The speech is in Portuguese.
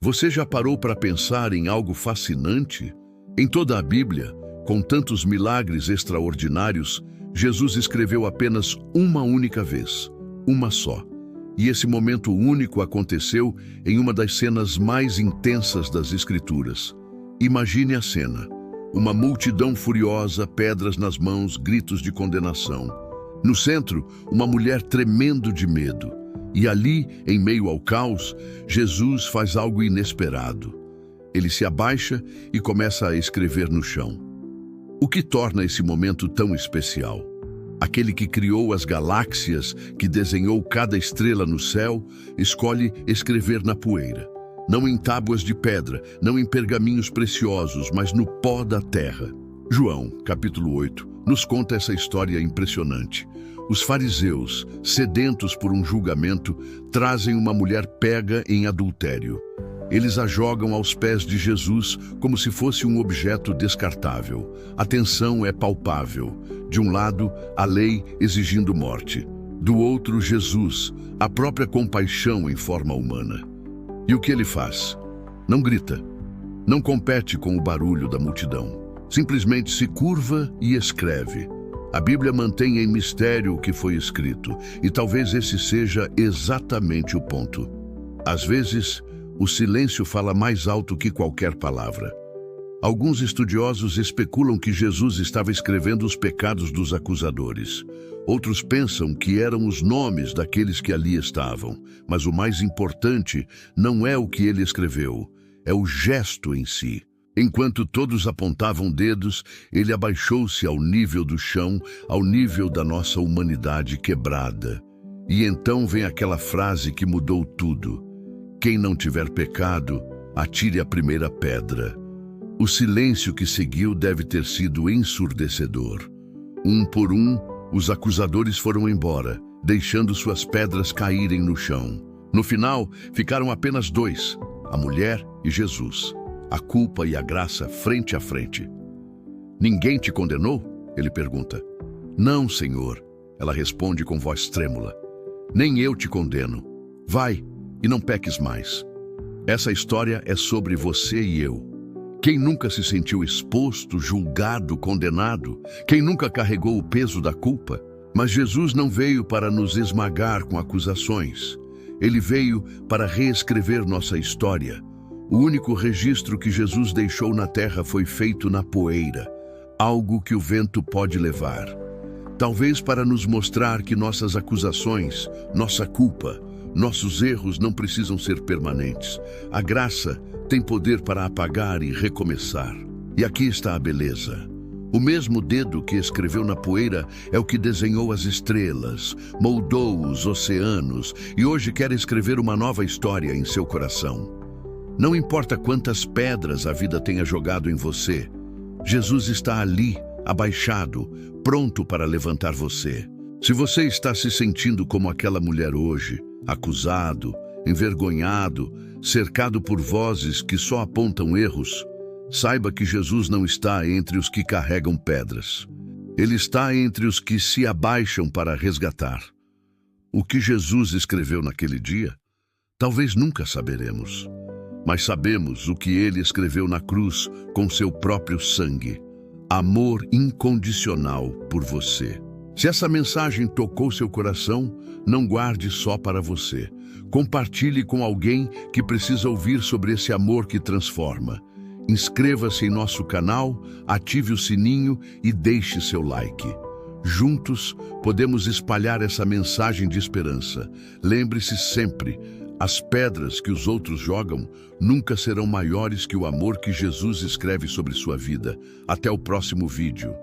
Você já parou para pensar em algo fascinante? Em toda a Bíblia, com tantos milagres extraordinários, Jesus escreveu apenas uma única vez, uma só. E esse momento único aconteceu em uma das cenas mais intensas das Escrituras. Imagine a cena: uma multidão furiosa, pedras nas mãos, gritos de condenação. No centro, uma mulher tremendo de medo. E ali, em meio ao caos, Jesus faz algo inesperado. Ele se abaixa e começa a escrever no chão. O que torna esse momento tão especial? Aquele que criou as galáxias, que desenhou cada estrela no céu, escolhe escrever na poeira. Não em tábuas de pedra, não em pergaminhos preciosos, mas no pó da terra. João, capítulo 8, nos conta essa história impressionante. Os fariseus, sedentos por um julgamento, trazem uma mulher pega em adultério. Eles a jogam aos pés de Jesus como se fosse um objeto descartável. A tensão é palpável. De um lado, a lei exigindo morte. Do outro, Jesus, a própria compaixão em forma humana. E o que ele faz? Não grita. Não compete com o barulho da multidão. Simplesmente se curva e escreve. A Bíblia mantém em mistério o que foi escrito, e talvez esse seja exatamente o ponto. Às vezes, o silêncio fala mais alto que qualquer palavra. Alguns estudiosos especulam que Jesus estava escrevendo os pecados dos acusadores. Outros pensam que eram os nomes daqueles que ali estavam. Mas o mais importante não é o que ele escreveu, é o gesto em si. Enquanto todos apontavam dedos, ele abaixou-se ao nível do chão, ao nível da nossa humanidade quebrada. E então vem aquela frase que mudou tudo: quem não tiver pecado, atire a primeira pedra. O silêncio que seguiu deve ter sido ensurdecedor. Um por um, os acusadores foram embora, deixando suas pedras caírem no chão. No final, ficaram apenas dois: a mulher e Jesus. A culpa e a graça frente a frente. Ninguém te condenou? Ele pergunta. Não, Senhor, ela responde com voz trêmula. Nem eu te condeno. Vai e não peques mais. Essa história é sobre você e eu. Quem nunca se sentiu exposto, julgado, condenado? Quem nunca carregou o peso da culpa? Mas Jesus não veio para nos esmagar com acusações. Ele veio para reescrever nossa história. O único registro que Jesus deixou na terra foi feito na poeira, algo que o vento pode levar. Talvez para nos mostrar que nossas acusações, nossa culpa, nossos erros não precisam ser permanentes. A graça tem poder para apagar e recomeçar. E aqui está a beleza. O mesmo dedo que escreveu na poeira é o que desenhou as estrelas, moldou os oceanos e hoje quer escrever uma nova história em seu coração. Não importa quantas pedras a vida tenha jogado em você, Jesus está ali, abaixado, pronto para levantar você. Se você está se sentindo como aquela mulher hoje, acusado, envergonhado, cercado por vozes que só apontam erros, saiba que Jesus não está entre os que carregam pedras. Ele está entre os que se abaixam para resgatar. O que Jesus escreveu naquele dia, talvez nunca saberemos. Mas sabemos o que ele escreveu na cruz com seu próprio sangue. Amor incondicional por você. Se essa mensagem tocou seu coração, não guarde só para você. Compartilhe com alguém que precisa ouvir sobre esse amor que transforma. Inscreva-se em nosso canal, ative o sininho e deixe seu like. Juntos, podemos espalhar essa mensagem de esperança. Lembre-se sempre: as pedras que os outros jogam nunca serão maiores que o amor que Jesus escreve sobre sua vida. Até o próximo vídeo.